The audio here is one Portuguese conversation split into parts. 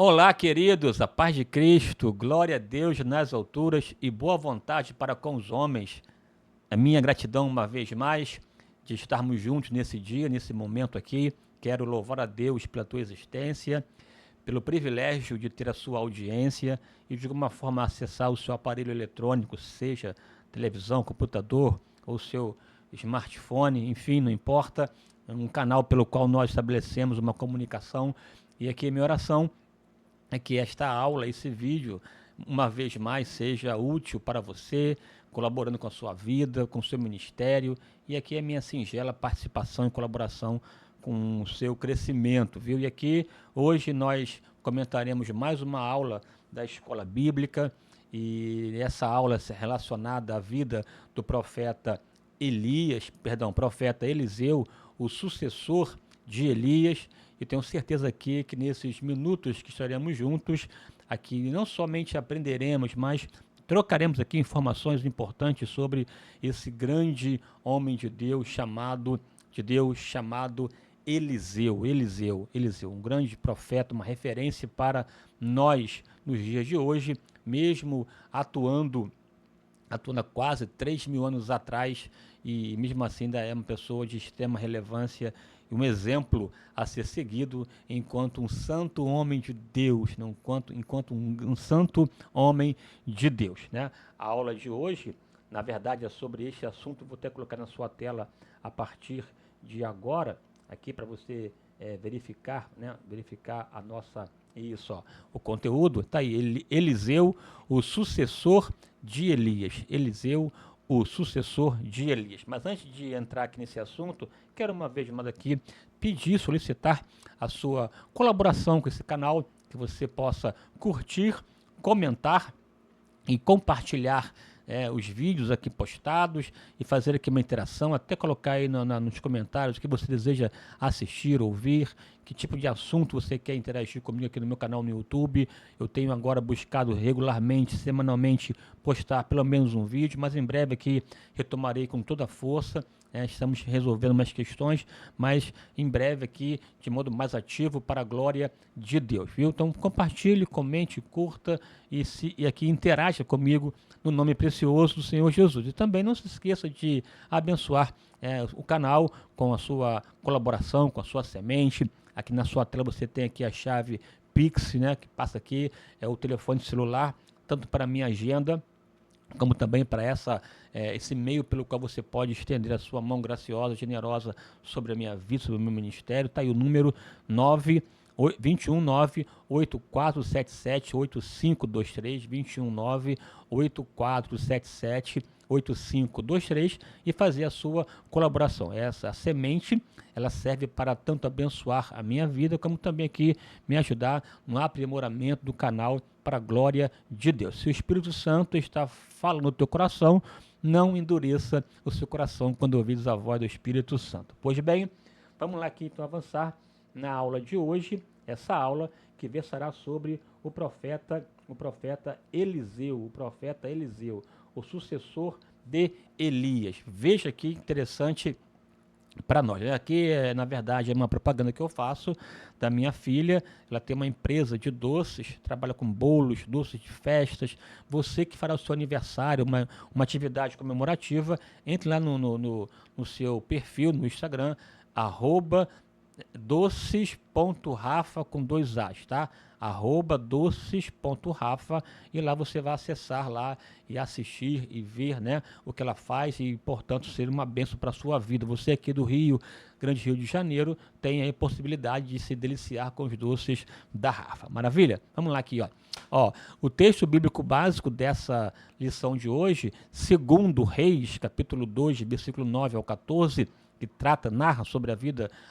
Olá, queridos, a paz de Cristo, glória a Deus nas alturas e boa vontade para com os homens. A minha gratidão uma vez mais de estarmos juntos nesse dia, nesse momento aqui. Quero louvar a Deus pela tua existência, pelo privilégio de ter a sua audiência e de alguma forma acessar o seu aparelho eletrônico, seja televisão, computador ou seu smartphone, enfim, não importa, é um canal pelo qual nós estabelecemos uma comunicação. E aqui é minha oração é que esta aula, esse vídeo, uma vez mais, seja útil para você, colaborando com a sua vida, com o seu ministério. E aqui é a minha singela participação e colaboração com o seu crescimento, viu? E aqui, hoje, nós comentaremos mais uma aula da Escola Bíblica, e essa aula é relacionada à vida do profeta profeta Eliseu, o sucessor de Elias. E tenho certeza aqui que nesses minutos que estaremos juntos, aqui não somente aprenderemos, mas trocaremos aqui informações importantes sobre esse grande homem de Deus chamado Eliseu, um grande profeta, uma referência para nós nos dias de hoje, mesmo atuando há quase 3.000 anos atrás, e mesmo assim ainda é uma pessoa de extrema relevância e um exemplo a ser seguido enquanto um santo homem de Deus, não? enquanto um santo homem de Deus. Né? A aula de hoje, na verdade, é sobre este assunto. Vou até colocar na sua tela a partir de agora, aqui para você verificar, né? Verificar a nossa... Isso, ó, o conteúdo está aí. Eliseu, o sucessor de Elias. Eliseu, o sucessor de Elias. Mas antes de entrar aqui nesse assunto, quero uma vez mais aqui solicitar a sua colaboração com esse canal, que você possa curtir, comentar e compartilhar os vídeos aqui postados e fazer aqui uma interação, até colocar aí nos comentários o que você deseja assistir, ouvir, que tipo de assunto você quer interagir comigo aqui no meu canal no YouTube. Eu tenho agora buscado regularmente, semanalmente, postar pelo menos um vídeo, mas em breve aqui retomarei com toda a força. Estamos resolvendo umas questões, mas em breve aqui, de modo mais ativo, para a glória de Deus, viu? Então compartilhe, comente, curta e aqui interaja comigo no nome precioso do Senhor Jesus. E também não se esqueça de abençoar o canal com a sua colaboração, com a sua semente. Aqui na sua tela você tem aqui a chave Pix, né, que passa aqui, é o telefone celular, tanto para a minha agenda, como também para esse meio pelo qual você pode estender a sua mão graciosa, generosa sobre a minha vida, sobre o meu ministério. Está aí o número 21984778523, 21984778523, e fazer a sua colaboração. Essa semente, ela serve para tanto abençoar a minha vida, como também aqui me ajudar no aprimoramento do canal, para a glória de Deus. Se o Espírito Santo está falando no teu coração, não endureça o seu coração quando ouvires a voz do Espírito Santo. Pois bem, vamos lá aqui então avançar na aula de hoje, essa aula que versará sobre o profeta Eliseu, o sucessor de Elias. Veja que interessante para nós. Aqui, na verdade, é uma propaganda que eu faço da minha filha. Ela tem uma empresa de doces, trabalha com bolos, doces de festas. Você que fará o seu aniversário, uma atividade comemorativa, entre lá no seu perfil no Instagram, @doces.rafa com 2 As, tá? @doces.rafa, e lá você vai acessar lá e assistir e ver, né, o que ela faz, e portanto ser uma bênção para a sua vida. Você aqui do Grande Rio de Janeiro, tem aí a possibilidade de se deliciar com os doces da Rafa. Maravilha? Vamos lá aqui, ó. O texto bíblico básico dessa lição de hoje, segundo Reis, capítulo 2, versículo 9 ao 14, que narra sobre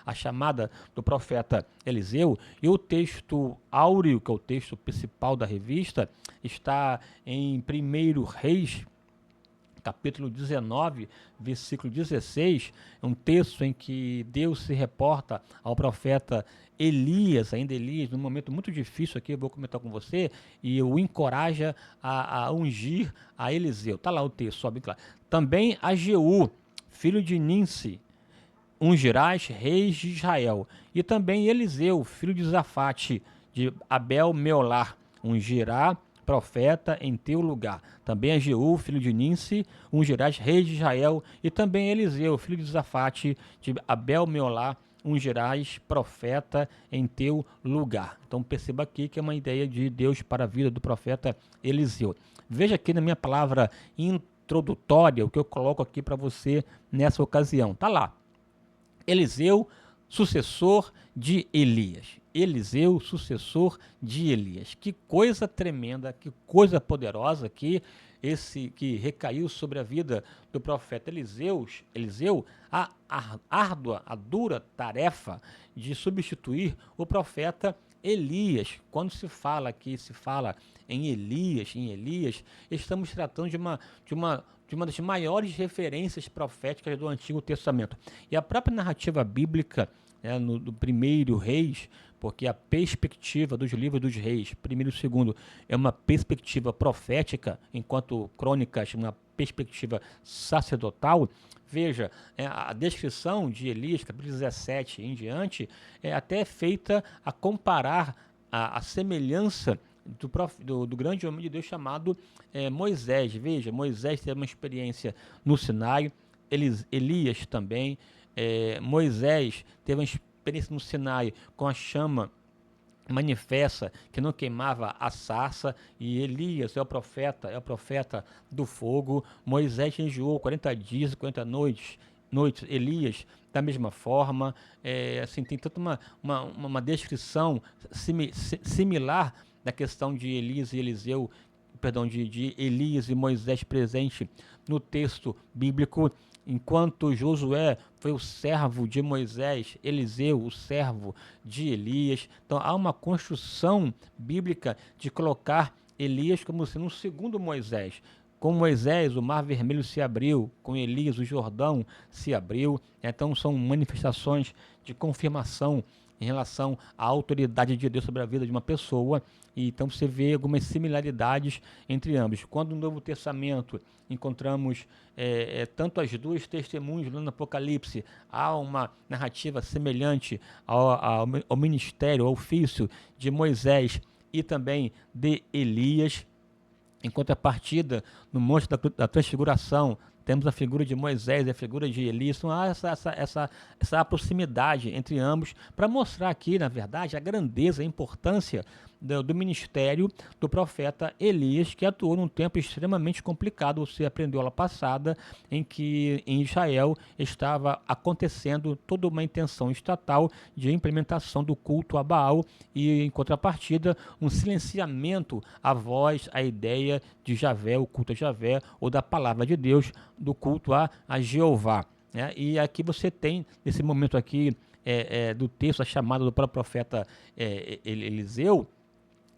a chamada do profeta Eliseu. E o texto áureo, que é o texto principal da revista, está em 1 Reis, capítulo 19, versículo 16, é um texto em que Deus se reporta ao profeta Elias, num momento muito difícil aqui, eu vou comentar com você, e o encoraja a ungir a Eliseu. Está lá o texto, sobe claro. Também a Jeú, filho de Ninsi, ungirás reis de Israel. E também Eliseu, filho de Zafate, de Abel Meolar, ungirá profeta em teu lugar. Também a Jeú, filho de Ninsi, ungirás rei de Israel, e também Eliseu, filho de Zafate, de Abel Meolar, ungirás profeta em teu lugar. Então perceba aqui que é uma ideia de Deus para a vida do profeta Eliseu. Veja aqui na minha palavra introdutória o que eu coloco aqui para você nessa ocasião. Tá lá. Eliseu, sucessor de Elias. Eliseu, sucessor de Elias. Que coisa tremenda, que coisa poderosa que recaiu sobre a vida do profeta Eliseu, a árdua, a dura tarefa de substituir o profeta Elias. Quando se fala em Elias, estamos tratando de uma das maiores referências proféticas do Antigo Testamento. E a própria narrativa bíblica, do primeiro Reis, porque a perspectiva dos livros dos Reis, primeiro e segundo, é uma perspectiva profética, enquanto Crônicas, uma perspectiva sacerdotal. Veja, a descrição de Elias, capítulo 17 em diante, é até feita a comparar a semelhança do grande homem de Deus chamado Moisés. Veja, Moisés teve uma experiência no Sinai, Elias também. Moisés teve uma experiência no Sinai com a chama manifesta que não queimava a sarça, e Elias é o profeta do fogo. Moisés jejuou 40 dias e 40 noites, Elias da mesma forma. Assim, tem toda uma descrição similar da questão de Elias e Eliseu, de Elias e Moisés presente no texto bíblico. Enquanto Josué foi o servo de Moisés, Eliseu o servo de Elias. Então há uma construção bíblica de colocar Elias como sendo um segundo Moisés. Com Moisés o mar vermelho se abriu, com Elias o Jordão se abriu. Então são manifestações de confirmação em relação à autoridade de Deus sobre a vida de uma pessoa. E então você vê algumas similaridades entre ambos. Quando no Novo Testamento encontramos tanto as duas testemunhas no Apocalipse, há uma narrativa semelhante ao ministério, ao ofício de Moisés e também de Elias. Em contrapartida, no Monte da Transfiguração, temos a figura de Moisés e a figura de Elias. Então há essa proximidade entre ambos, para mostrar aqui, na verdade, a grandeza, a importância do ministério do profeta Elias, que atuou num tempo extremamente complicado. Você aprendeu aula passada, em que em Israel estava acontecendo toda uma intenção estatal de implementação do culto a Baal, e em contrapartida um silenciamento à voz, à ideia de Javé, o culto a Javé, ou da palavra de Deus, do culto a Jeová. E aqui você tem, nesse momento aqui do texto, a chamada do próprio profeta Eliseu,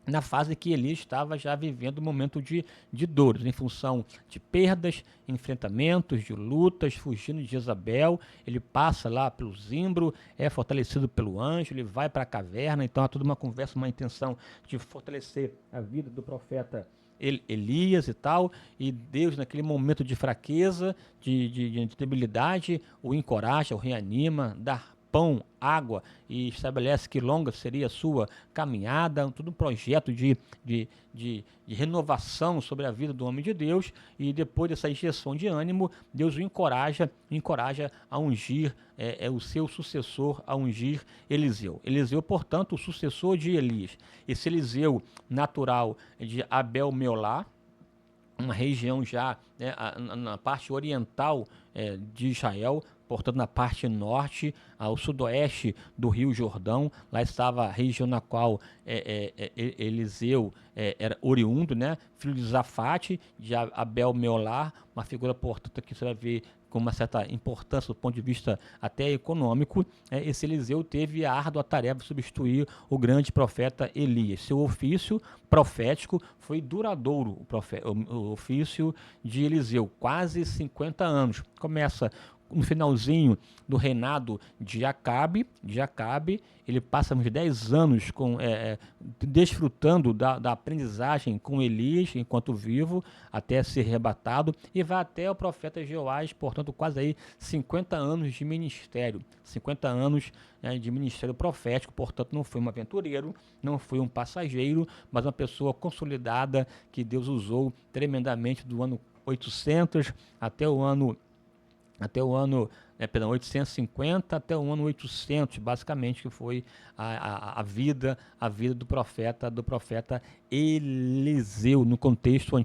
na fase que Elias estava já vivendo um momento de dores, em função de perdas, enfrentamentos, de lutas, fugindo de Jezabel. Ele passa lá pelo zimbro, é fortalecido pelo anjo, ele vai para a caverna. Então há toda uma conversa, uma intenção de fortalecer a vida do profeta Elias e tal, e Deus, naquele momento de fraqueza, de debilidade, o encoraja, o reanima, dá pão, água, e estabelece que longa seria a sua caminhada, todo um projeto de renovação sobre a vida do homem de Deus. E depois dessa injeção de ânimo, Deus o encoraja a ungir o seu sucessor, a ungir Eliseu. Eliseu, portanto, o sucessor de Elias. Esse Eliseu natural de Abel Meolá, uma região já na parte oriental de Israel, portanto na parte norte, ao sudoeste do Rio Jordão. Lá estava a região na qual Eliseu era oriundo, filho de Zafate, de Abel Meolar, uma figura, portanto, que você vai ver com uma certa importância do ponto de vista até econômico. Esse Eliseu teve a árdua tarefa de substituir o grande profeta Elias. Seu ofício profético foi duradouro, o ofício de Eliseu, quase 50 anos. Começa no finalzinho do reinado de Acabe, ele passa uns 10 anos desfrutando da aprendizagem com Elias enquanto vivo, até ser arrebatado, e vai até o profeta Joás, portanto quase aí 50 anos de ministério, 50 anos, né, de ministério profético. Portanto não foi um aventureiro, não foi um passageiro, mas uma pessoa consolidada que Deus usou tremendamente do ano 800 até o ano 850 até o ano 800, basicamente, que foi a vida do profeta Eliseu, no contexto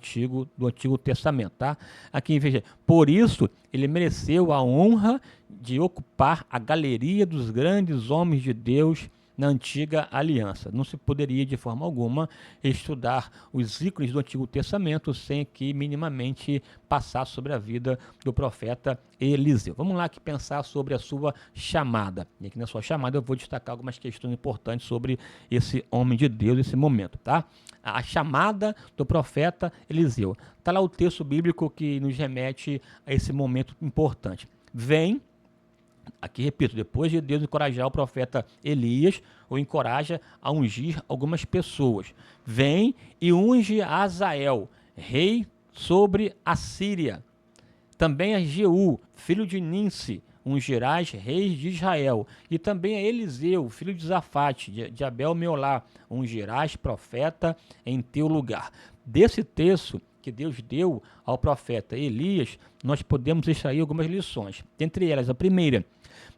do Antigo Testamento, tá? Aqui, veja, por isso ele mereceu a honra de ocupar a galeria dos grandes homens de Deus na antiga aliança. Não se poderia, de forma alguma, estudar os ícones do Antigo Testamento sem que minimamente passar sobre a vida do profeta Eliseu. Vamos lá aqui pensar sobre a sua chamada. E aqui na sua chamada eu vou destacar algumas questões importantes sobre esse homem de Deus, esse momento, tá? A chamada do profeta Eliseu. Está lá o texto bíblico que nos remete a esse momento importante. Vem, aqui repito, depois de Deus encorajar o profeta Elias, o encoraja a ungir algumas pessoas. Vem e unge a Azael, rei sobre a Síria. Também a Jeú, filho de Ninsi, ungirás reis de Israel. E também a Eliseu, filho de Zafate, de Abel-Meolá, ungirás profeta em teu lugar. Desse texto que Deus deu ao profeta Elias, nós podemos extrair algumas lições. Entre elas, a primeira,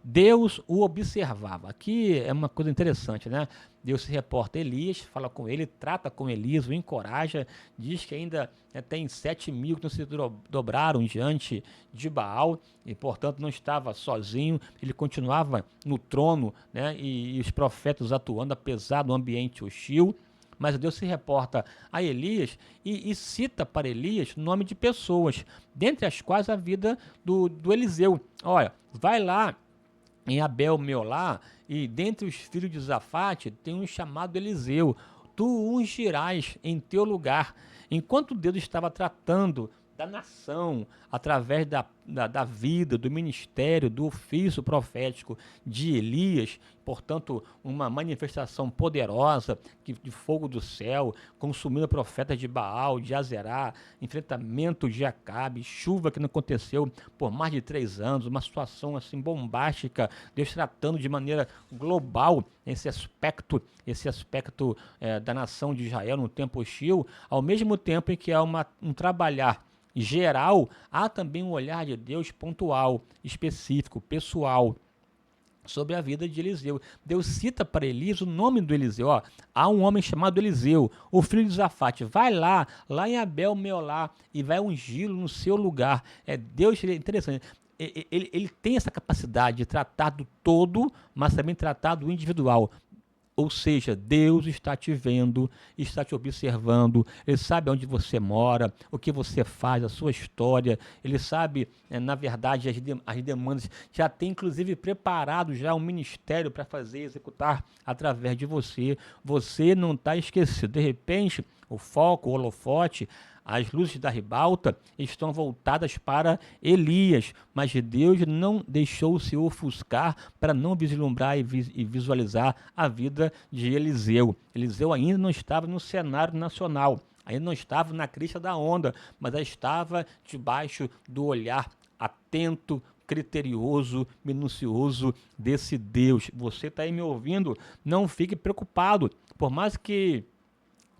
Deus o observava. Aqui é uma coisa interessante, né? Deus se reporta a Elias, fala com ele, trata com Elias, o encoraja, diz que ainda tem 7.000 que não se dobraram diante de Baal e, portanto, não estava sozinho, ele continuava no trono, né? E os profetas atuando, apesar do ambiente hostil. Mas Deus se reporta a Elias e cita para Elias o nome de pessoas, dentre as quais a vida do Eliseu. Olha, vai lá em Abel-Meolá, e dentre os filhos de Zafate tem um chamado Eliseu. Tu ungirás em teu lugar. Enquanto Deus estava tratando da nação, através da vida, do ministério, do ofício profético de Elias, portanto, uma manifestação poderosa de fogo do céu, consumindo profetas de Baal, de Azerá, enfrentamento de Acabe, chuva que não aconteceu por mais de 3 anos, uma situação assim bombástica, Deus tratando de maneira global esse aspecto da nação de Israel no tempo hostil, ao mesmo tempo em que há um trabalhar geral, há também um olhar de Deus pontual, específico, pessoal, sobre a vida de Eliseu. Deus cita para Elias o nome do Eliseu. Ó, há um homem chamado Eliseu, o filho de Zafate. Vai lá em Abel-Meolá, e vai ungí-lo no seu lugar. Deus, ele é interessante. Ele tem essa capacidade de tratar do todo, mas também tratar do individual. Ou seja, Deus está te vendo, está te observando, Ele sabe onde você mora, o que você faz, a sua história, Ele sabe, na verdade, as demandas, já tem inclusive preparado já um ministério para fazer, executar através de você. Você não está esquecido. De repente, o foco, o holofote, as luzes da ribalta estão voltadas para Elias, mas Deus não deixou se ofuscar para não vislumbrar e visualizar a vida de Eliseu. Eliseu ainda não estava no cenário nacional, ainda não estava na crista da onda, mas já estava debaixo do olhar atento, criterioso, minucioso desse Deus. Você está aí me ouvindo? Não fique preocupado, por mais que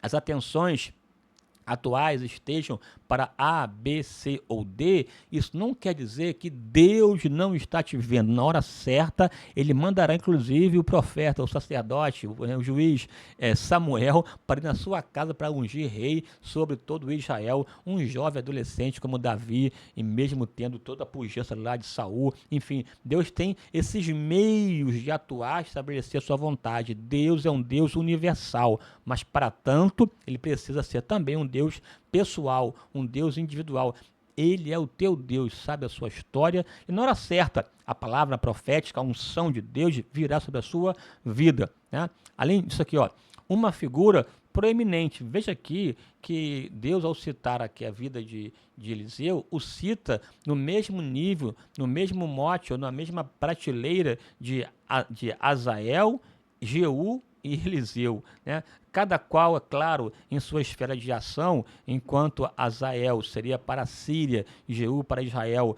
as atenções atuais estejam para A, B, C ou D, isso não quer dizer que Deus não está te vendo. Na hora certa, Ele mandará inclusive o profeta, o sacerdote, o juiz Samuel, para ir na sua casa para ungir rei sobre todo Israel, um jovem adolescente como Davi, e mesmo tendo toda a pujança lá de Saul. Enfim, Deus tem esses meios de atuar, estabelecer a sua vontade. Deus é um Deus universal, mas para tanto, Ele precisa ser também um Deus pessoal, um Deus individual. Ele é o teu Deus, sabe a sua história, e na hora certa, a palavra profética, a unção de Deus virá sobre a sua vida, né? Além disso aqui, ó, uma figura proeminente. Veja aqui que Deus, ao citar aqui a vida de Eliseu, o cita no mesmo nível, no mesmo mote, ou na mesma prateleira de Azael, Jeú e Eliseu, né? Cada qual, é claro, em sua esfera de ação, enquanto Azael seria para a Síria, Jeú para Israel,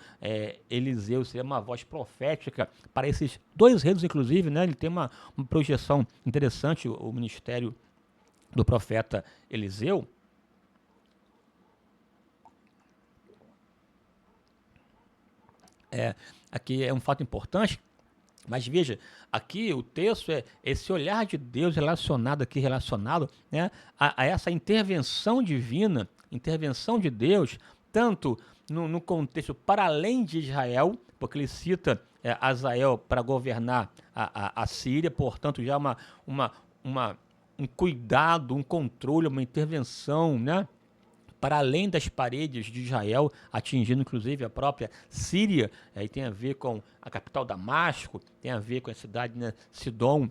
Eliseu seria uma voz profética para esses dois reinos, inclusive, né? Ele tem uma projeção interessante, o ministério do profeta Eliseu. Aqui é um fato importante. Mas veja, aqui o texto é esse olhar de Deus relacionado, né, a essa intervenção divina, intervenção de Deus, tanto no contexto para além de Israel, porque ele cita Azael para governar a Síria, portanto já um cuidado, um controle, uma intervenção, né, para além das paredes de Israel, atingindo inclusive a própria Síria. Aí tem a ver com a capital Damasco, tem a ver com a cidade, né, Sidom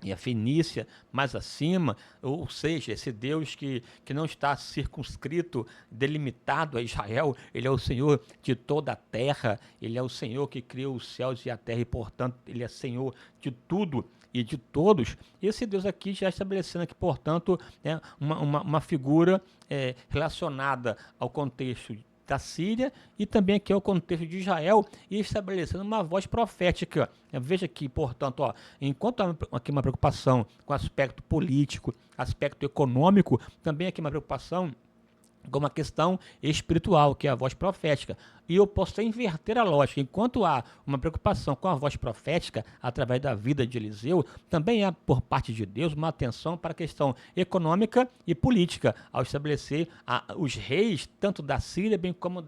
e a Fenícia mais acima, ou seja, esse Deus que não está circunscrito, delimitado a Israel, ele é o Senhor de toda a terra, ele é o Senhor que criou os céus e a terra e, portanto, ele é Senhor de tudo e de todos. Esse Deus aqui já estabelecendo aqui, portanto, uma figura relacionada ao contexto da Síria e também aqui ao contexto de Israel e estabelecendo uma voz profética. Veja aqui, portanto, enquanto há aqui uma preocupação com aspecto político, aspecto econômico, também aqui uma preocupação com uma questão espiritual, que é a voz profética. E eu posso até inverter a lógica. Enquanto há uma preocupação com a voz profética, através da vida de Eliseu, também há, por parte de Deus, uma atenção para a questão econômica e política, ao estabelecer os reis, tanto da Síria, bem como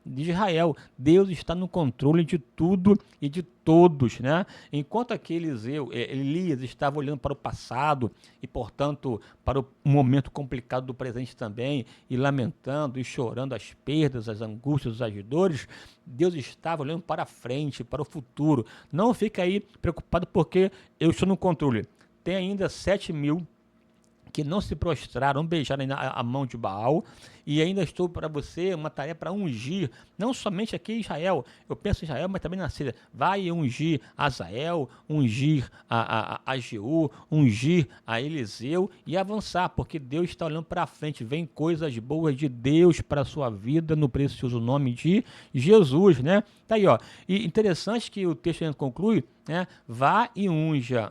de Israel. Deus está no controle de tudo e de todos, né? Enquanto aqui Elias estava olhando para o passado e, portanto, para o momento complicado do presente também, e lamentando e chorando as perdas, as angústias, as dores, Deus estava olhando para frente, para o futuro. Não fica aí preocupado porque eu estou no controle. Tem ainda 7.000 que não se prostraram, beijaram a mão de Baal, e ainda estou para você uma tarefa para ungir, não somente aqui em Israel, eu penso em Israel, mas também na Síria. Vai ungir Azael, ungir a Jeú, ungir a Eliseu e avançar, porque Deus está olhando para frente, vem coisas boas de Deus para a sua vida, no precioso nome de Jesus, né? Tá aí, ó. E interessante que o texto conclui, né? Vá e unjas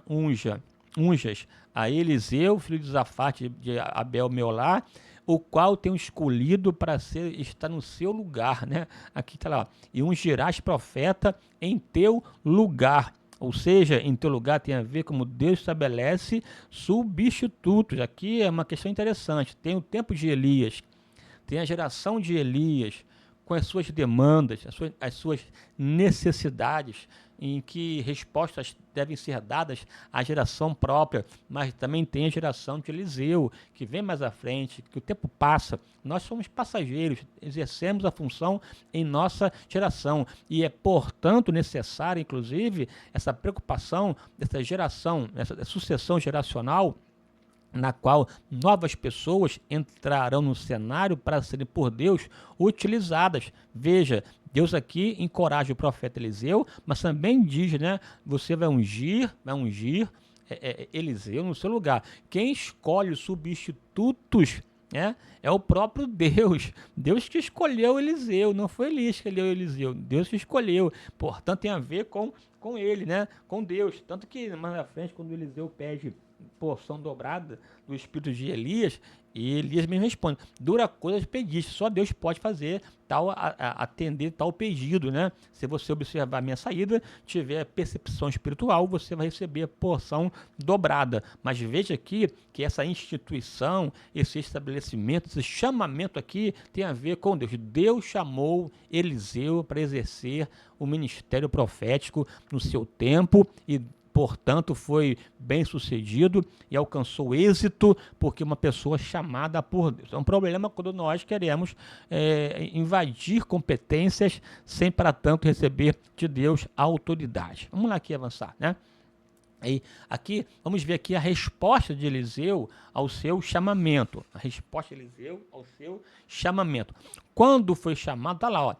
a Eliseu, filho de Zafate de Abel Meolá, o qual tenho escolhido para estar no seu lugar, né? Aqui está lá, ó. E ungirás profeta em teu lugar. Ou seja, em teu lugar tem a ver como Deus estabelece substitutos. Aqui é uma questão interessante. Tem o tempo de Elias, tem a geração de Elias, com as suas demandas, as suas necessidades, em que respostas devem ser dadas à geração própria, mas também tem a geração de Eliseu, que vem mais à frente, que o tempo passa, nós somos passageiros, exercemos a função em nossa geração, e é, portanto, necessária, inclusive, essa preocupação dessa geração, essa sucessão geracional, na qual novas pessoas entrarão no cenário para serem por Deus utilizadas. Veja, Deus aqui encoraja o profeta Eliseu, mas também diz, né, você vai ungir Eliseu no seu lugar. Quem escolhe os substitutos, né, é o próprio Deus. Deus que escolheu Eliseu, não foi Elias que escolheu Eliseu, Deus que escolheu. Portanto, tem a ver com ele, né, com Deus. Tanto que mais na frente, quando Eliseu pede porção dobrada do espírito de Elias, e Elias mesmo responde: dura coisa pediste, só Deus pode fazer atender tal pedido, né? Se você observar a minha saída, tiver percepção espiritual, você vai receber a porção dobrada. Mas veja aqui que essa instituição, esse estabelecimento, esse chamamento aqui tem a ver com Deus. Deus chamou Eliseu para exercer o ministério profético no seu tempo e, portanto, foi bem sucedido e alcançou êxito, porque uma pessoa chamada por Deus. É um problema quando nós queremos invadir competências sem, para tanto, receber de Deus a autoridade. Vamos lá aqui avançar, né? Aí, aqui, vamos ver aqui a resposta de Eliseu ao seu chamamento. A resposta de Eliseu ao seu chamamento. Quando foi chamado, tá lá, ó.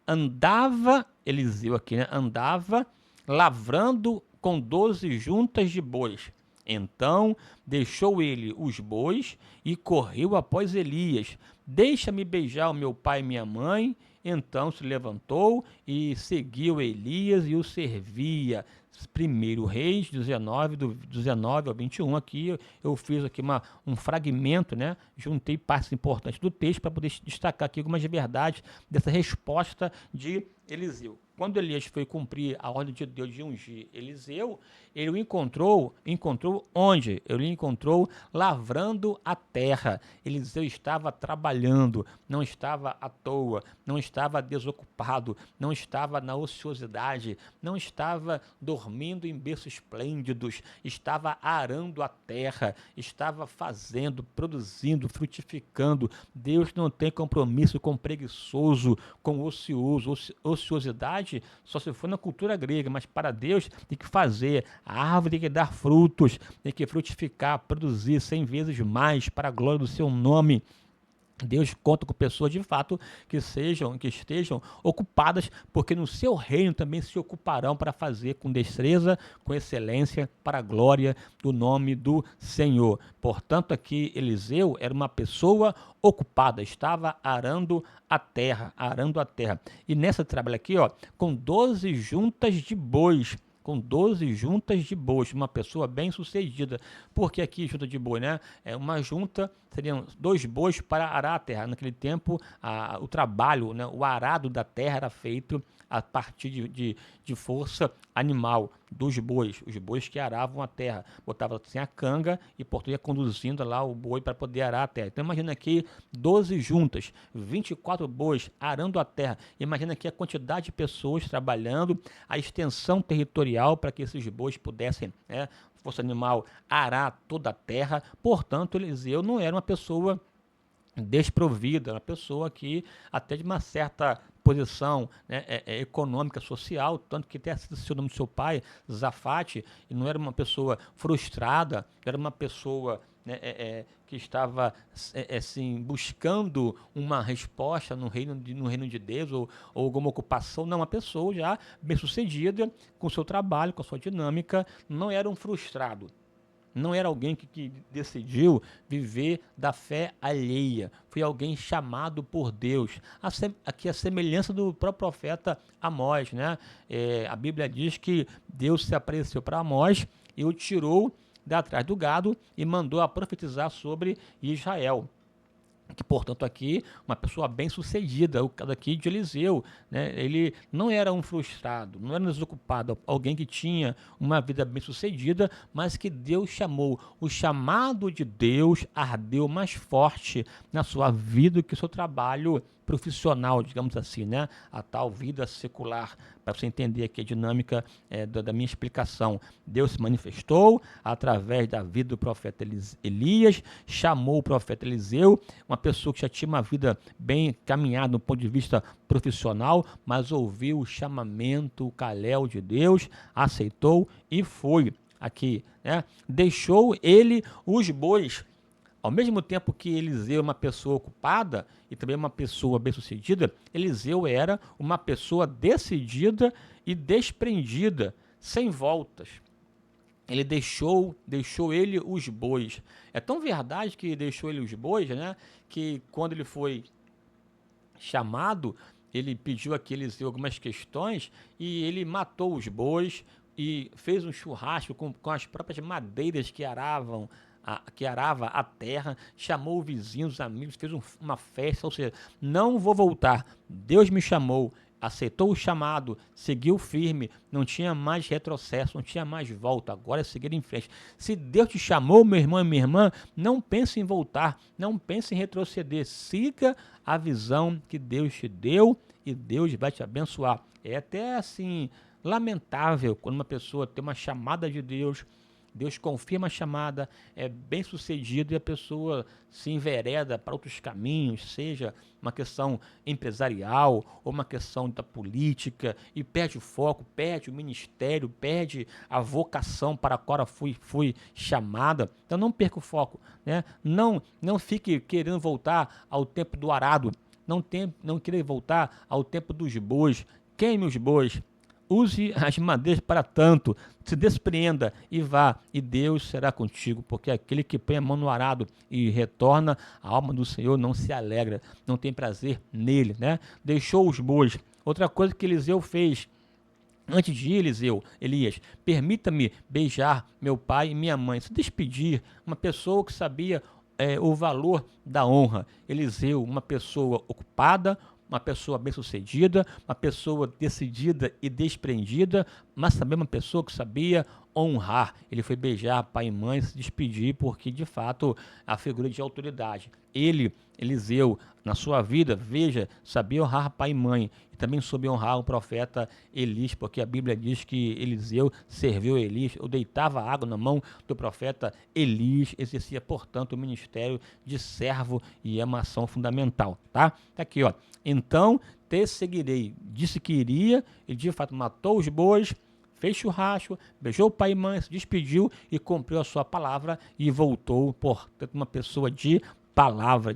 Andava, Eliseu aqui, né? Andava lavrando com 12 juntas de bois. Então deixou ele os bois e correu após Elias. Deixa-me beijar o meu pai e minha mãe. Então se levantou e seguiu Elias e o servia. Primeiro Reis 19, do 19 ao 21, aqui eu fiz aqui um fragmento, né? Juntei partes importantes do texto para poder destacar aqui algumas verdades dessa resposta de Eliseu. Quando Elias foi cumprir a ordem de Deus de ungir Eliseu, ele o encontrou onde? Ele o encontrou lavrando a terra. Eliseu estava trabalhando, não estava à toa, não estava desocupado, não estava na ociosidade, não estava dormindo em berços esplêndidos, estava arando a terra, estava fazendo, produzindo, frutificando. Deus não tem compromisso com preguiçoso, com ocioso. Ociosidade só se for na cultura grega, mas para Deus tem que fazer. A árvore tem que dar frutos, tem que frutificar, produzir 100 vezes mais para a glória do seu nome. Deus conta com pessoas de fato que estejam ocupadas, porque no seu reino também se ocuparão para fazer com destreza, com excelência, para a glória do nome do Senhor. Portanto, aqui Eliseu era uma pessoa ocupada, estava arando a terra. E nessa trabalha aqui, ó, com 12 juntas de bois. Uma pessoa bem sucedida. Porque aqui junta de boi, né? É uma junta, seriam 2 bois para arar a terra. Naquele tempo, o trabalho, né? O arado da terra era feito a partir de força animal dos bois, os bois que aravam a terra. Botava assim a canga e portanto ia conduzindo lá o boi para poder arar a terra. Então imagina aqui 12 juntas, 24 bois arando a terra. Imagina aqui a quantidade de pessoas trabalhando, a extensão territorial para que esses bois pudessem, né, força animal, arar toda a terra. Portanto, Eliseu não era uma pessoa desprovida, uma pessoa que até de uma certa posição, né, econômica, social, tanto que até o nome do seu pai, Zafate, e não era uma pessoa frustrada, era uma pessoa, né, que estava assim, buscando uma resposta no reino de Deus ou alguma ocupação, não, uma pessoa já bem sucedida com o seu trabalho, com a sua dinâmica, não era um frustrado. Não era alguém que decidiu viver da fé alheia. Foi alguém chamado por Deus. Aqui a semelhança do próprio profeta Amós, né? A Bíblia diz que Deus se apareceu para Amós e o tirou de atrás do gado e mandou a profetizar sobre Israel. Que, portanto, aqui, uma pessoa bem-sucedida, o caso aqui de Eliseu, né? Ele não era um frustrado, não era um desocupado, alguém que tinha uma vida bem-sucedida, mas que Deus chamou. O chamado de Deus ardeu mais forte na sua vida que o seu trabalho profissional, digamos assim, né? A tal vida secular, para você entender aqui a dinâmica da minha explicação. Deus se manifestou através da vida do profeta Elias, chamou o profeta Eliseu, uma pessoa que já tinha uma vida bem caminhada do ponto de vista profissional, mas ouviu o chamamento, o caléu de Deus, aceitou e foi aqui, né? Deixou ele os bois. Ao mesmo tempo que Eliseu é uma pessoa ocupada e também uma pessoa bem-sucedida, Eliseu era uma pessoa decidida e desprendida, sem voltas. Ele deixou ele os bois. É tão verdade que deixou ele os bois, né? Que quando ele foi chamado, ele pediu a Eliseu algumas questões e ele matou os bois e fez um churrasco com as próprias madeiras que arava a terra, chamou vizinhos, os amigos, fez uma festa, ou seja, não vou voltar, Deus me chamou, aceitou o chamado, seguiu firme, não tinha mais retrocesso, não tinha mais volta, agora é seguir em frente. Se Deus te chamou, meu irmão e minha irmã, não pense em voltar, não pense em retroceder, siga a visão que Deus te deu e Deus vai te abençoar. É até assim, lamentável quando uma pessoa tem uma chamada de Deus Deus confirma a chamada, é bem sucedido e a pessoa se envereda para outros caminhos, seja uma questão empresarial ou uma questão da política, e perde o foco, perde o ministério, perde a vocação para a qual fui chamada. Então não perca o foco, né? Não fique querendo voltar ao tempo do arado, não querer voltar ao tempo dos bois. Queime os bois, use as madeiras para tanto, se despreenda e vá, e Deus será contigo, porque aquele que põe a mão no arado e retorna, a alma do Senhor não se alegra, não tem prazer nele, né? Deixou os bois. Outra coisa que Eliseu fez, antes de ir, Elias, permita-me beijar meu pai e minha mãe, se despedir, uma pessoa que sabia o valor da honra. Eliseu, uma pessoa ocupada, uma pessoa bem-sucedida, uma pessoa decidida e desprendida, mas também uma pessoa que sabia honrar. Ele foi beijar pai e mãe, se despedir, porque de fato a figura de autoridade. Ele, Eliseu, na sua vida, veja, sabia honrar pai e mãe, e também soube honrar o profeta Elias, porque a Bíblia diz que Eliseu serviu Elias, ou deitava água na mão do profeta Elias, exercia, portanto, o ministério de servo, e é uma ação fundamental, tá? Tá aqui, ó. Então te seguirei. Disse que iria, e de fato matou os bois, fez churrasco, beijou o pai e mãe, se despediu e cumpriu a sua palavra e voltou, portanto, uma pessoa de palavra,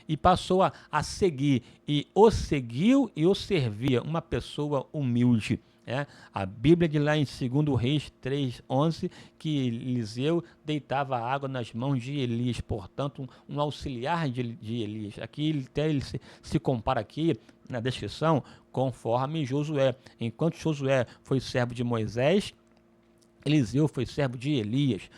e passou a seguir, e o seguiu e o servia, uma pessoa humilde. A Bíblia diz lá em 2 Reis 3:11 que Eliseu deitava água nas mãos de Elias, portanto, um auxiliar de Elias. Aqui ele se compara aqui na descrição conforme Josué. Enquanto Josué foi servo de Moisés, Eliseu foi servo de Elias.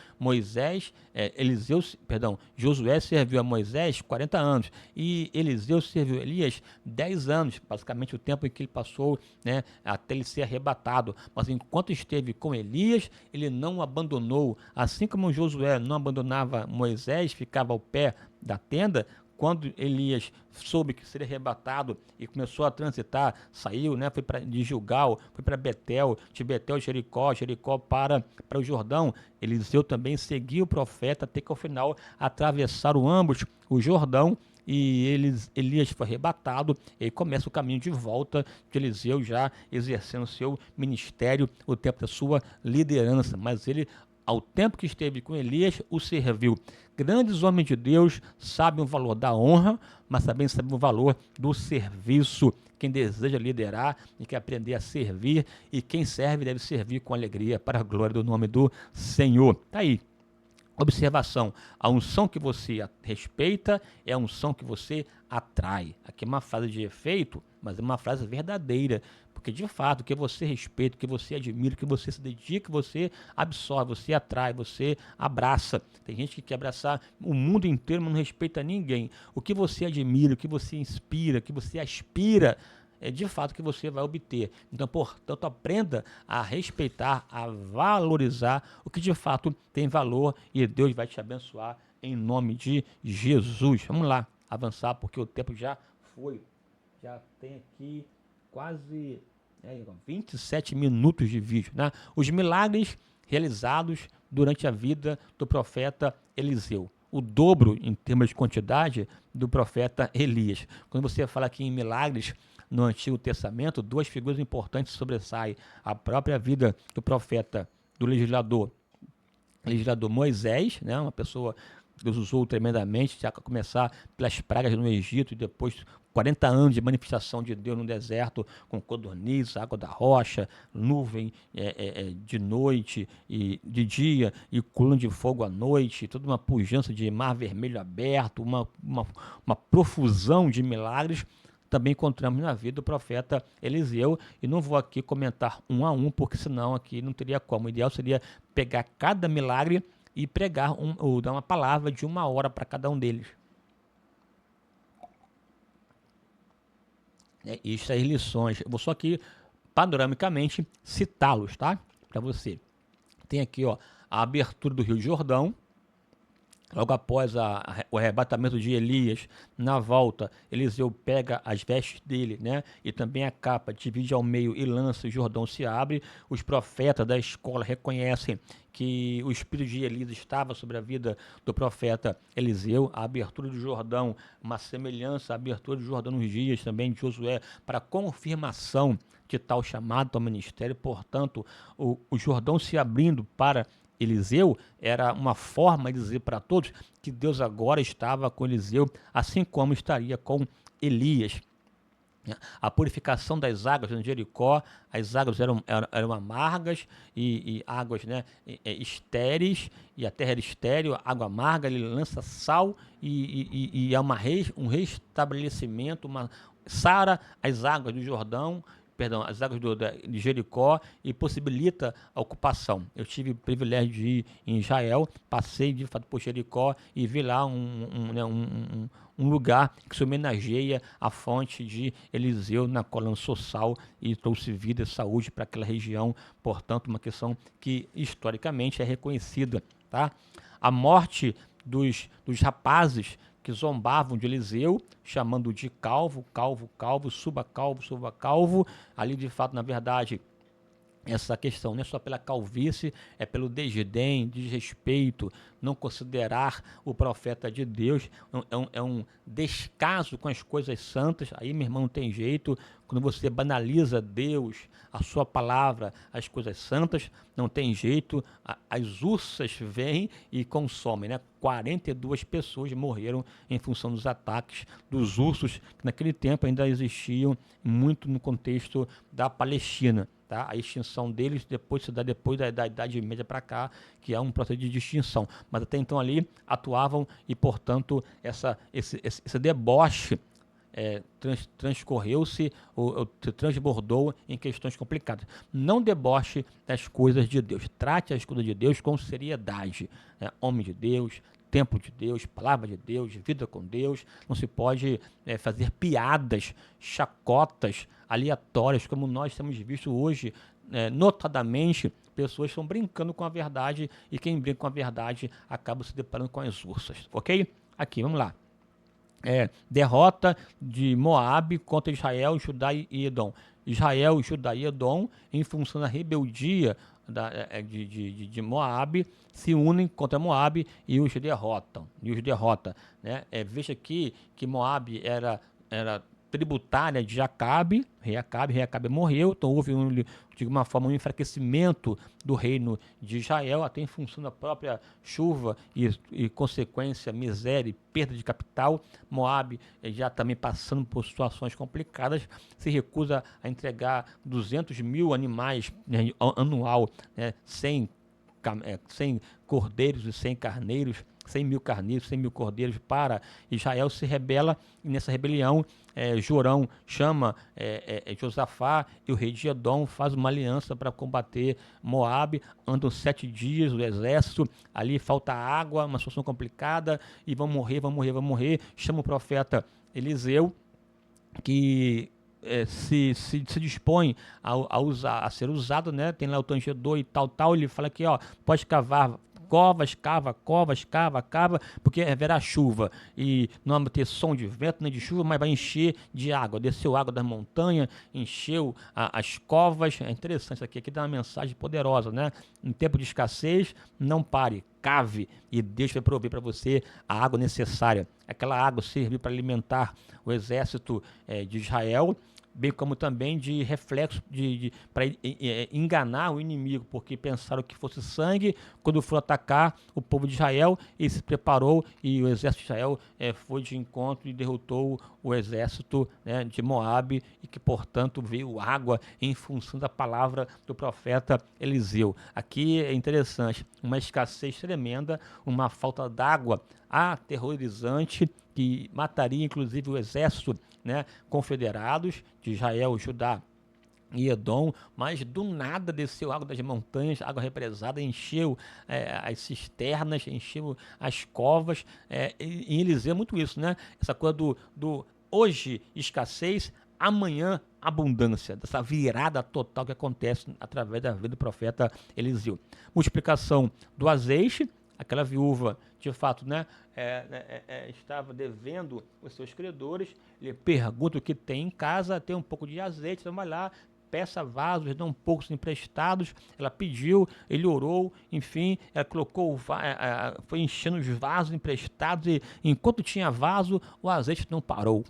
Josué serviu a Moisés 40 anos e Eliseu serviu Elias 10 anos, basicamente o tempo em que ele passou, né, até ele ser arrebatado. Mas enquanto esteve com Elias, ele não o abandonou. Assim como Josué não abandonava Moisés, ficava ao pé da tenda. Quando Elias soube que seria arrebatado e começou a transitar, saiu, né, foi de Gilgal, foi para Betel, de Betel Jericó para o Jordão. Eliseu também seguiu o profeta até que ao final atravessaram ambos o Jordão, e Elias foi arrebatado, e começa o caminho de volta de Eliseu, já exercendo seu ministério, o tempo da sua liderança. Mas ele, ao tempo que esteve com Elias, o serviu. Grandes homens de Deus sabem o valor da honra, mas também sabem o valor do serviço. Quem deseja liderar e quer aprender a servir, e quem serve deve servir com alegria para a glória do nome do Senhor. Tá aí. Observação: a unção que você respeita é a unção que você atrai. Aqui é uma frase de efeito, mas é uma frase verdadeira, porque de fato o que você respeita, o que você admira, o que você se dedica, você absorve, você atrai, você abraça. Tem gente que quer abraçar o mundo inteiro, mas não respeita ninguém. O que você admira, o que você inspira, o que você aspira, é de fato que você vai obter. Então, portanto, aprenda a respeitar, a valorizar o que de fato tem valor, e Deus vai te abençoar em nome de Jesus. Vamos lá, avançar, porque o tempo já foi. Já tem aqui quase 27 minutos de vídeo, né? Os milagres realizados durante a vida do profeta Eliseu. O dobro em termos de quantidade do profeta Elias. Quando você fala aqui em milagres no Antigo Testamento, duas figuras importantes sobressaem: a própria vida do profeta, do legislador Moisés, né, uma pessoa que Deus usou tremendamente, já a começar pelas pragas no Egito, e depois 40 anos de manifestação de Deus no deserto, com codornizes, água da rocha, nuvem de noite e de dia, e coluna de fogo à noite, toda uma pujança de mar vermelho aberto, uma profusão de milagres. Também encontramos na vida do profeta Eliseu, e não vou aqui comentar um a um, porque senão aqui não teria como. O ideal seria pegar cada milagre e pregar ou dar uma palavra de 1 hora para cada um deles. E extrair lições. Eu vou só aqui, panoramicamente, citá-los, tá? Para você. Tem aqui, ó, a abertura do Rio Jordão, Logo após o arrebatamento de Elias, na volta, Eliseu pega as vestes dele, né? E também a capa, divide ao meio e lança, o Jordão se abre. Os profetas da escola reconhecem que o espírito de Elias estava sobre a vida do profeta Eliseu. A abertura do Jordão, uma semelhança à abertura do Jordão nos dias também de Josué, para confirmação de tal chamado, tal ministério. Portanto, o Jordão se abrindo para Eliseu era uma forma de dizer para todos que Deus agora estava com Eliseu, assim como estaria com Elias. A purificação das águas em Jericó, as águas eram amargas e águas, né, estéreis, e a terra era estéril, água amarga, ele lança sal e é um restabelecimento, sara as águas do Jordão, perdão, as águas de Jericó, e possibilita a ocupação. Eu tive o privilégio de ir em Israel, passei de fato por Jericó e vi lá um lugar que se homenageia a fonte de Eliseu, na qual lançou sal e trouxe vida e saúde para aquela região. Portanto, uma questão que historicamente é reconhecida. Tá? A morte dos rapazes que zombavam de Eliseu, chamando de calvo, calvo, calvo, suba calvo, suba calvo. Ali, de fato, na verdade, essa questão não é só pela calvície, é pelo desdém, desrespeito, não considerar o profeta de Deus, é um descaso com as coisas santas. Aí, meu irmão, não tem jeito. Quando você banaliza Deus, a sua palavra, as coisas santas, não tem jeito. As ursas vêm e consomem, né? 42 pessoas morreram em função dos ataques dos ursos, que naquele tempo ainda existiam muito no contexto da Palestina. Tá? A extinção deles depois se dá depois da Idade Média para cá, que é um processo de extinção. Mas até então ali atuavam e, portanto, esse deboche transcorreu-se ou transbordou em questões complicadas. Não deboche das coisas de Deus. Trate as coisas de Deus com seriedade. Né? Homem de Deus, tempo de Deus, palavra de Deus, vida com Deus. Não se pode fazer piadas, chacotas aleatórias, como nós temos visto hoje, notadamente, pessoas estão brincando com a verdade, e quem brinca com a verdade acaba se deparando com as ursas, ok? Aqui, vamos lá. Derrota de Moabe contra Israel, Judá e Edom. Israel, Judá e Edom, em função da rebeldia de Moabe, se unem contra Moabe e os derrotam. Né? Veja aqui que Moabe era tributária de Acabe, rei Acabe morreu, então houve de alguma forma um enfraquecimento do reino de Israel, até em função da própria chuva e consequência, miséria e perda de capital. Moabe, já também passando por situações complicadas, se recusa a entregar 200 mil animais, né, anual, né, 100 cordeiros e 100 carneiros, 100 mil carneiros, 100 mil cordeiros para Israel. Se rebela, e nessa rebelião Jorão chama Josafá e o rei de Edom, faz uma aliança para combater Moabe. Andam 7 dias o exército, ali falta água, uma situação complicada, e vão morrer. Chama o profeta Eliseu, que se dispõe a ser usado, né? Tem lá o tangedor e tal, ele fala que, ó, pode cavar covas, cava, porque haverá chuva, e não vai ter som de vento nem de chuva, mas vai encher de água. Desceu água da montanha, encheu as covas. É interessante isso aqui dá uma mensagem poderosa, né? Em tempo de escassez, não pare, cave, e Deus vai prover para você a água necessária. Aquela água serviu para alimentar o exército de Israel, bem como também de reflexo para enganar o inimigo, porque pensaram que fosse sangue quando for atacar o povo de Israel, e se preparou, e o exército de Israel foi de encontro e derrotou o exército, né, de Moabe, e que, portanto, veio água em função da palavra do profeta Eliseu. Aqui é interessante, uma escassez tremenda, uma falta d'água aterrorizante, que mataria inclusive o exército, né, confederados de Israel, Judá e Edom, mas do nada desceu água das montanhas, água represada, encheu as cisternas, encheu as covas. Em Eliseu é muito isso, né? Essa coisa do hoje escassez, amanhã abundância, dessa virada total que acontece através da vida do profeta Eliseu. Multiplicação do azeite. aquela viúva, de fato, né, estava devendo os seus credores. Ele pergunta o que tem em casa, tem um pouco de azeite, então vai lá, peça vasos, dão um poucos emprestados. Ela pediu, ele orou, enfim, ela colocou, foi enchendo os vasos emprestados e enquanto tinha vaso, o azeite não parou.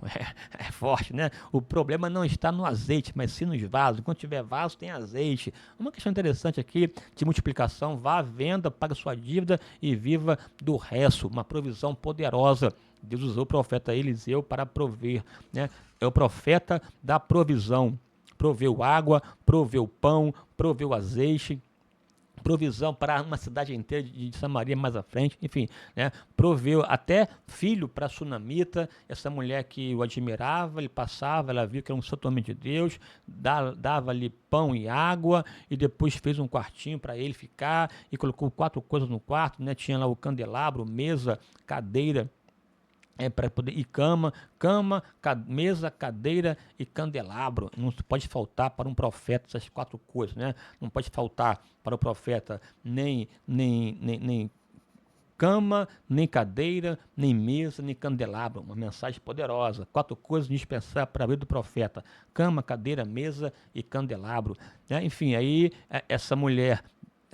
É forte, né? O problema não está no azeite, mas sim nos vasos. Enquanto tiver vaso, tem azeite. Uma questão interessante aqui de multiplicação: vá à venda, pague sua dívida e viva do resto. Uma provisão poderosa. Deus usou o profeta Eliseu para prover, né? É o profeta da provisão. Proveu água, proveu pão, proveu azeite, provisão para uma cidade inteira de Samaria mais à frente, enfim, né? Proveu até filho para a sunamita, essa mulher que o admirava, ele passava, ela viu que era um santo homem de Deus, dava-lhe pão e água, e depois fez um quartinho para ele ficar, e colocou 4 coisas no quarto, né? Tinha lá o candelabro, mesa, cadeira, para poder e mesa, cadeira e candelabro. Não pode faltar para um profeta essas 4 coisas, né? Não pode faltar para o profeta nem cama, nem cadeira, nem mesa, nem candelabro. Uma mensagem poderosa. 4 coisas indispensáveis para a vida do profeta: cama, cadeira, mesa e candelabro, né? Enfim, aí essa mulher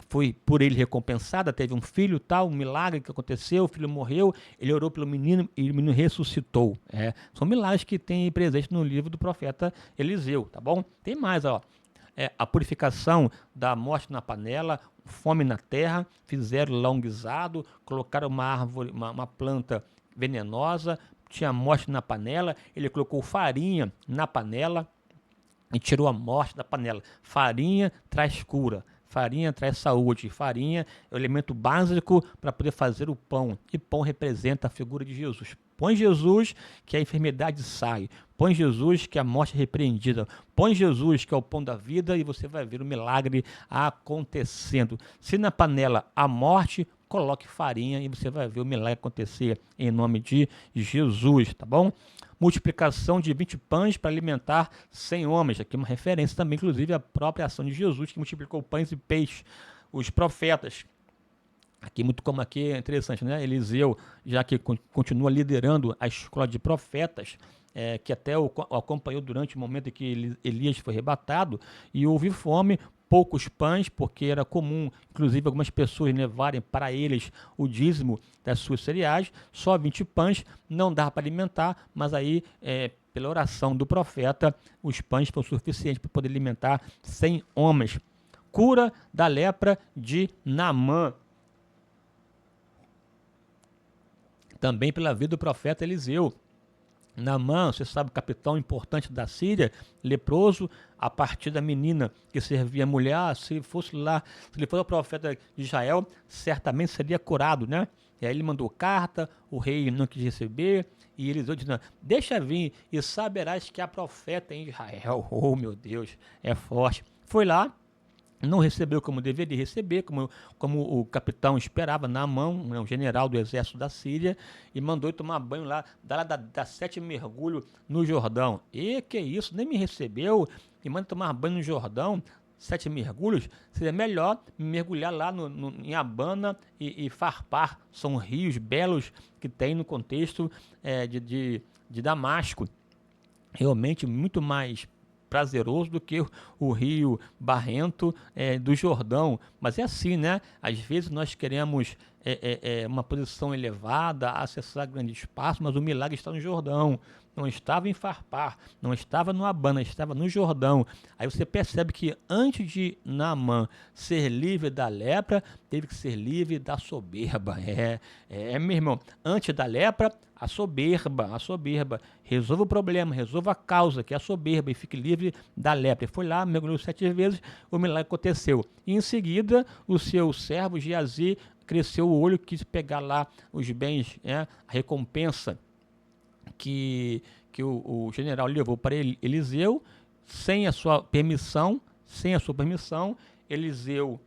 foi por ele recompensada, teve um filho, tal, um milagre que aconteceu, o filho morreu, ele orou pelo menino e o menino ressuscitou. São milagres que tem presente no livro do profeta Eliseu, tá bom? Tem mais, ó. A purificação da morte na panela, fome na terra, fizeram lá um guisado, colocaram uma árvore, uma planta venenosa, tinha morte na panela, ele colocou farinha na panela e tirou a morte da panela. Farinha traz cura. Farinha traz saúde. Farinha é o elemento básico para poder fazer o pão. E pão representa a figura de Jesus. Põe Jesus que a enfermidade sai. Põe Jesus que a morte é repreendida. Põe Jesus que é o pão da vida e você vai ver o milagre acontecendo. Se na panela há morte, coloque farinha e você vai ver o milagre acontecer em nome de Jesus, tá bom? Multiplicação de 20 pães para alimentar 100 homens. Aqui uma referência também, inclusive, à própria ação de Jesus, que multiplicou pães e peixes. Os profetas. Aqui, muito como aqui é interessante, né? Eliseu, já que continua liderando a escola de profetas, que até o acompanhou durante o momento em que Elias foi arrebatado, e houve fome, poucos pães, porque era comum, inclusive, algumas pessoas levarem para eles o dízimo das suas cereais, só 20 pães, não dava para alimentar, mas aí, pela oração do profeta, os pães foram suficientes para poder alimentar 100 homens. Cura da lepra de Naamã. Também pela vida do profeta Eliseu. Naamã, você sabe, capitão importante da Síria, leproso, a partir da menina que servia a mulher, se ele fosse o profeta de Israel, certamente seria curado, né? E aí ele mandou carta, o rei não quis receber, e Eliseu disse: não, deixa vir e saberás que há profeta em Israel. Oh, meu Deus, é forte. Foi lá, não recebeu como deveria receber, como o capitão esperava, Naamã, um general do exército da Síria, e mandou ele tomar banho lá, dar 7 mergulhos no Jordão. E que isso, nem me recebeu, e manda tomar banho no Jordão, 7 mergulhos, seria melhor mergulhar lá em Abana e Farpar, são rios belos que tem no contexto de Damasco, realmente muito mais prazeroso do que o rio barrento do Jordão. Mas é assim, né? Às vezes nós queremos uma posição elevada, acessar grande espaço, mas o milagre está no Jordão. Não estava em Farpar, não estava no Abana, estava no Jordão. Aí você percebe que antes de Naamã ser livre da lepra, teve que ser livre da soberba. Meu irmão, antes da lepra, a soberba. Resolva o problema, resolva a causa, que é a soberba, e fique livre da lepra. Ele foi lá, mergulhou 7 vezes, o milagre aconteceu. E em seguida, o seu servo Geazi cresceu o olho, quis pegar lá os bens, a recompensa que o general levou para Eliseu, sem a sua permissão, Eliseu,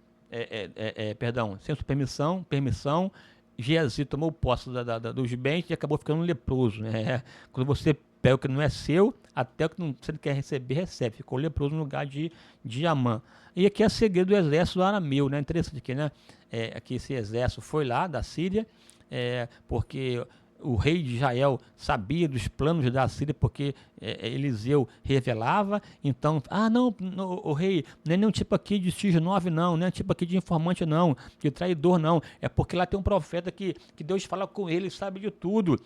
sem a sua permissão, Geazi tomou posse dos bens e acabou ficando leproso, né? Quando você pega o que não é seu, até o que você não quer receber, recebe. Ficou leproso no lugar de Amã. E aqui é segredo do exército arameu, né? Interessante aqui, né? Aqui esse exército foi lá da Síria, porque o rei de Israel sabia dos planos da Síria, porque Eliseu revelava. Então, não, o rei, não é nenhum tipo aqui de X9, não é tipo aqui de informante, não, de traidor, não. É porque lá tem um profeta que Deus fala com ele, sabe de tudo.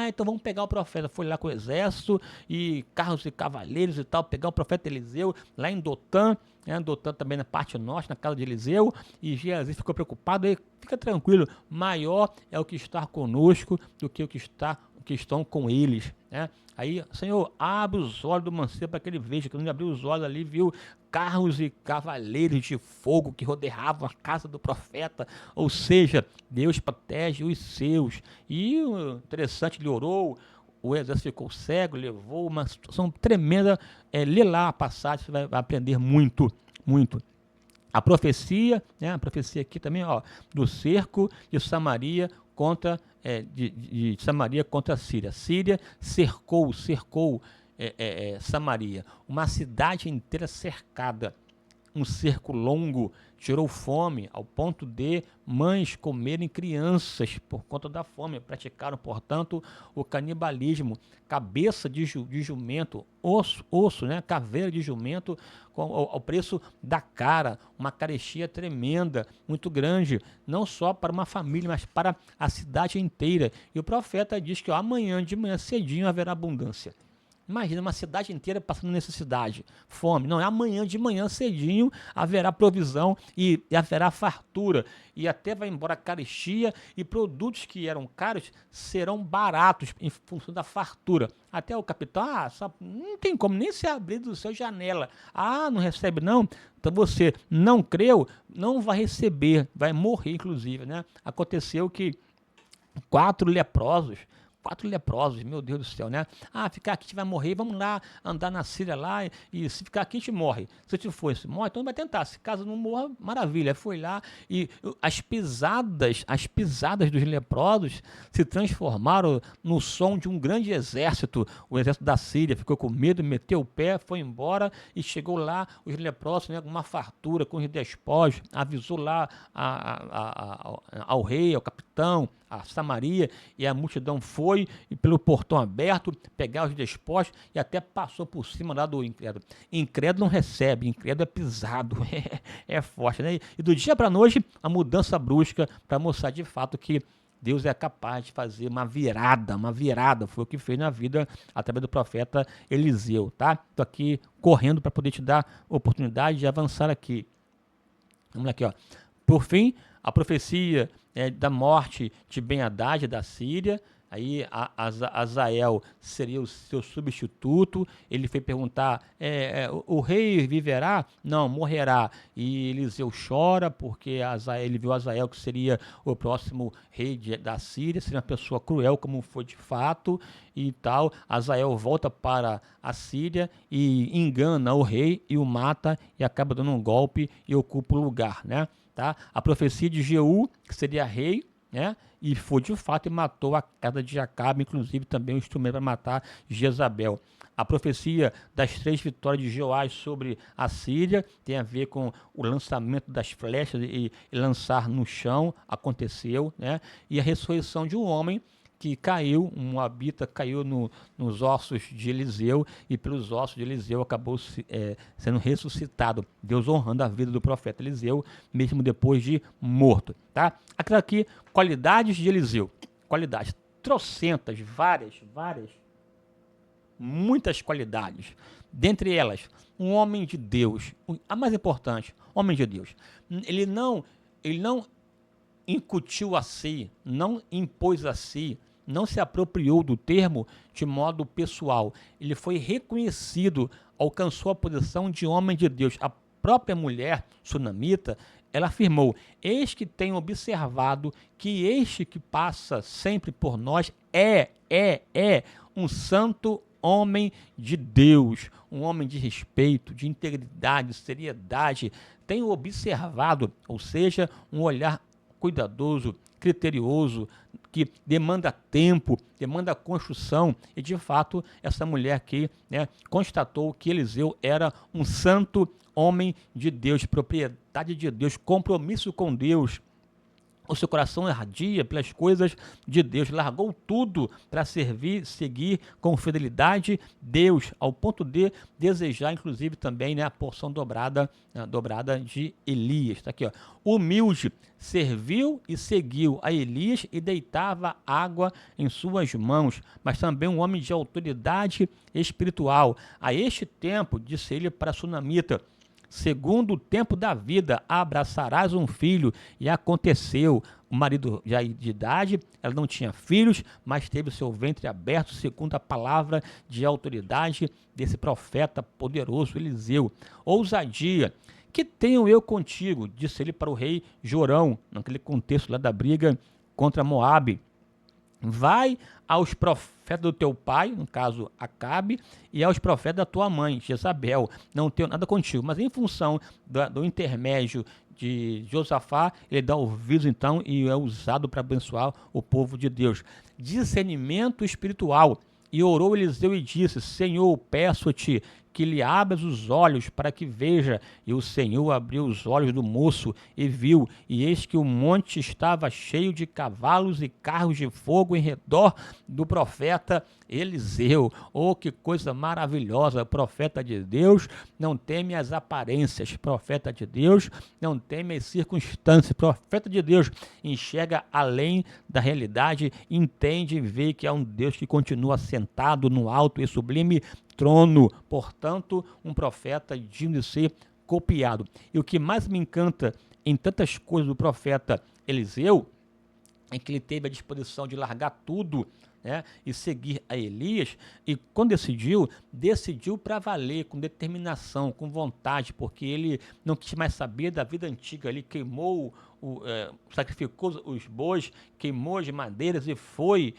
Então vamos pegar o profeta. Foi lá com o exército e carros e cavaleiros e tal, pegar o profeta Eliseu lá em Dotã. Dotã também na parte norte, na casa de Eliseu, e Geazi ficou preocupado. E fica tranquilo, maior é o que está conosco do que o que estão com eles, né? Aí, Senhor, abre os olhos do mancebo para que ele veja. Quando ele abriu os olhos ali, viu carros e cavaleiros de fogo que rodeavam a casa do profeta. Ou seja, Deus protege os seus. E interessante, ele orou, o exército ficou cego, levou uma situação tremenda. Lê lá a passagem, você vai aprender muito, muito. A profecia, né? A profecia aqui também, do cerco de Samaria contra de Samaria contra a Síria. Síria cercou Samaria, uma cidade inteira cercada. Um cerco longo gerou fome, ao ponto de mães comerem crianças por conta da fome. Praticaram, portanto, o canibalismo. Cabeça de jumento, osso, né? Caveira de jumento ao preço da cara. Uma carestia tremenda, muito grande, não só para uma família, mas para a cidade inteira. E o profeta diz que amanhã de manhã cedinho haverá abundância. Imagina uma cidade inteira passando necessidade, fome. Não, amanhã de manhã cedinho haverá provisão e haverá fartura. E até vai embora a carestia, e produtos que eram caros serão baratos em função da fartura. Até o capitão, não tem como nem se abrir do seu janela. Não recebe não? Então você não creu, não vai receber, vai morrer inclusive, né? Aconteceu que 4 leprosos, meu Deus do céu, né? Ficar aqui, a gente vai morrer, vamos lá, andar na Síria lá, e se ficar aqui, a gente morre. Se te for, se morre, então vai tentar. Se caso não morra, maravilha. Foi lá e as pisadas dos leprosos se transformaram no som de um grande exército. O exército da Síria ficou com medo, meteu o pé, foi embora e chegou lá os leprosos, né, com uma fartura, com os despojos, avisou lá ao rei, ao capitão, a Samaria, e a multidão foi e pelo portão aberto pegar os despojos e até passou por cima lá do incrédulo. Incrédulo não recebe, incrédulo é pisado, é forte, né? E do dia para a noite, a mudança brusca para mostrar de fato que Deus é capaz de fazer uma virada, foi o que fez na vida através do profeta Eliseu, tá? Tô aqui correndo para poder te dar oportunidade de avançar aqui. Vamos lá aqui, Por fim, a profecia da morte de Ben-Hadad da Síria. Aí Azael seria o seu substituto. Ele foi perguntar, o rei viverá? Não, morrerá. E Eliseu chora porque ele viu Azael, que seria o próximo rei da Síria, seria uma pessoa cruel como foi de fato e tal. Azael volta para a Síria e engana o rei e o mata e acaba dando um golpe e ocupa o lugar, né? Tá? A profecia de Jeú, que seria rei, né? E foi de fato e matou a casa de Acabe, inclusive também um instrumento para matar Jezabel. A profecia das 3 vitórias de Joás sobre a Síria tem a ver com o lançamento das flechas e lançar no chão, aconteceu, né? E a ressurreição de um homem que caiu, um moabita caiu nos ossos de Eliseu, e pelos ossos de Eliseu acabou sendo ressuscitado, Deus honrando a vida do profeta Eliseu, mesmo depois de morto, tá? Aqui, qualidades de Eliseu, qualidades, trocentas, várias, muitas qualidades, dentre elas, um homem de Deus, a mais importante, homem de Deus, ele não incutiu a si, não impôs a si, não se apropriou do termo de modo pessoal. Ele foi reconhecido, alcançou a posição de homem de Deus. A própria mulher sunamita, ela afirmou: eis que tenho observado que este que passa sempre por nós é um santo homem de Deus, um homem de respeito, de integridade, seriedade. Tenho observado, ou seja, um olhar cuidadoso, criterioso, que demanda tempo, demanda construção, e de fato essa mulher aqui, né, constatou que Eliseu era um santo homem de Deus, propriedade de Deus, compromisso com Deus. O seu coração ardia pelas coisas de Deus, largou tudo para seguir com fidelidade Deus, ao ponto de desejar, inclusive, também, né, a porção dobrada, dobrada de Elias. Está aqui, ó. Humilde, serviu e seguiu a Elias e deitava água em suas mãos, mas também um homem de autoridade espiritual. A este tempo, disse ele para a sunamita: segundo o tempo da vida, abraçarás um filho. E aconteceu, o marido já de idade, ela não tinha filhos, mas teve o seu ventre aberto, segundo a palavra de autoridade desse profeta poderoso Eliseu. Ousadia, que tenho eu contigo? Disse ele para o rei Jorão, naquele contexto lá da briga contra Moabe. Vai aos profetas do teu pai, no caso Acabe, e aos profetas da tua mãe, Jezabel. Não tenho nada contigo. Mas em função do intermédio de Josafá, ele dá ouvidos então e é usado para abençoar o povo de Deus. Discernimento espiritual. E orou Eliseu e disse: Senhor, peço-te que lhe abras os olhos para que veja. E o Senhor abriu os olhos do moço e viu, e eis que o monte estava cheio de cavalos e carros de fogo em redor do profeta Eliseu. Oh, que coisa maravilhosa! Profeta de Deus não teme as aparências, profeta de Deus não teme as circunstâncias, profeta de Deus enxerga além da realidade, entende e vê que é um Deus que continua sentado no alto e sublime trono. Portanto, um profeta digno de ser copiado. E o que mais me encanta em tantas coisas do profeta Eliseu é que ele teve a disposição de largar tudo, né, e seguir a Elias, e quando decidiu para valer, com determinação, com vontade, porque ele não quis mais saber da vida antiga. Ele queimou, sacrificou os bois, queimou as madeiras e foi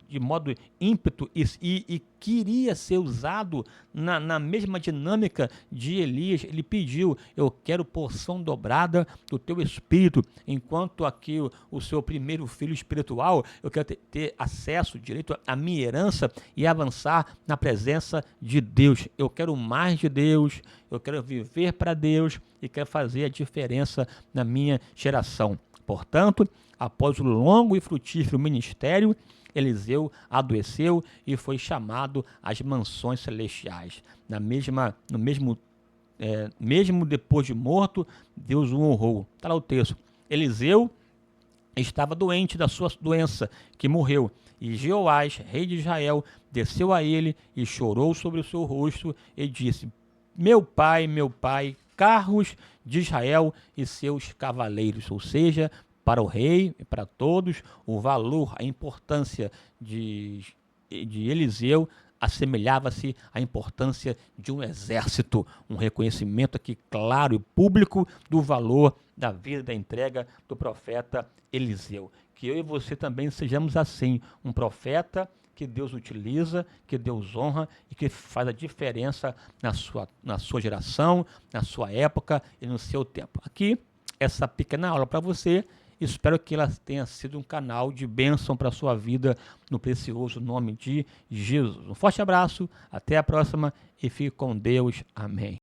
de modo ímpeto e queria ser usado na mesma dinâmica de Elias. Ele pediu: eu quero porção dobrada do teu espírito, enquanto aqui o seu primeiro filho espiritual, eu quero ter acesso, direito à minha herança e avançar na presença de Deus. Eu quero mais de Deus, eu quero viver para Deus e quero fazer a diferença na minha geração. Portanto, após o longo e frutífero ministério, Eliseu adoeceu e foi chamado às mansões celestiais. Mesmo depois de morto, Deus o honrou. Está lá o texto. Eliseu estava doente da sua doença, que morreu. E Jeoás, rei de Israel, desceu a ele e chorou sobre o seu rosto e disse: meu pai, carros de Israel e seus cavaleiros. Ou seja, para o rei e para todos, o valor, a importância de Eliseu assemelhava-se à importância de um exército. Um reconhecimento aqui claro e público do valor da vida, da entrega do profeta Eliseu. Que eu e você também sejamos assim, um profeta que Deus utiliza, que Deus honra e que faz a diferença na sua geração, na sua época e no seu tempo. Aqui, essa pequena aula para você. Espero que ela tenha sido um canal de bênção para a sua vida, no precioso nome de Jesus. Um forte abraço, até a próxima e fique com Deus. Amém.